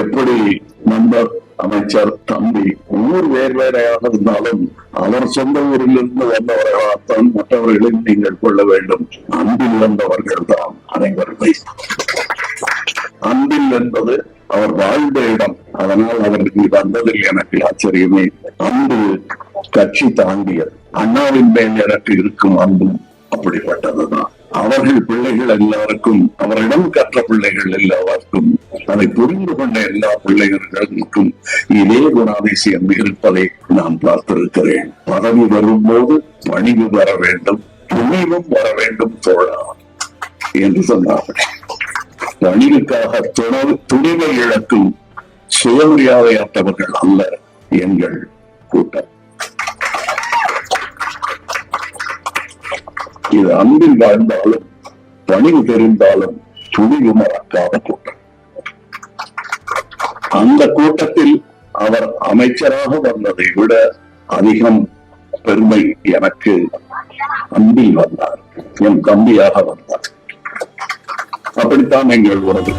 எப்படி நண்பர் அமைச்சர் தம்பி ஊர் வேறு வேறையாக இருந்தாலும் அவர் சொந்த ஊரில் இருந்து வந்தவர்களாகத்தான் மற்றவர்களையும் நீங்கள் கொள்ள வேண்டும். அன்பில் வந்தவர்கள் தான் அனைவருமே. அன்பில் என்பது அவர் வாழ்ந்த இடம், அதனால் அவருக்கு வந்ததில் எனக்கு ஆச்சரியமே. அன்பு கட்சி தாண்டியது. அண்ணாவின் மேல் எனக்கு இருக்கும் அன்பும் அப்படிப்பட்டதுதான். அவர்கள் பிள்ளைகள் எல்லாருக்கும், அவரிடம் கற்ற பிள்ளைகள் எல்லாருக்கும், அதை புரிந்து கொண்ட எல்லா பிள்ளைகளுக்கும் இதே குணாதிசயம் இருப்பதை நான் பார்த்திருக்கிறேன். பதவி வரும்போது பணிவு வர வேண்டும், துணிவும் வர வேண்டும் தோழா என்று சொன்னார்கள். பணிவுக்காக துணிவை இழக்கும் சுயமரியாதையற்றவர்கள் அல்ல எங்கள் கூட்டம். இது அன்பில் வாழ்ந்தாலும் பணிவு தெரிந்தாலும் துணிவு மறக்காத கூட்டம். அந்த கூட்டத்தில் அவர் அமைச்சராக வந்ததை விட அதிகம் பெருமை எனக்கு அன்பில் வந்தார், என் தம்பியாக வந்தார். அப்படித்தான் எங்கள் உறவு.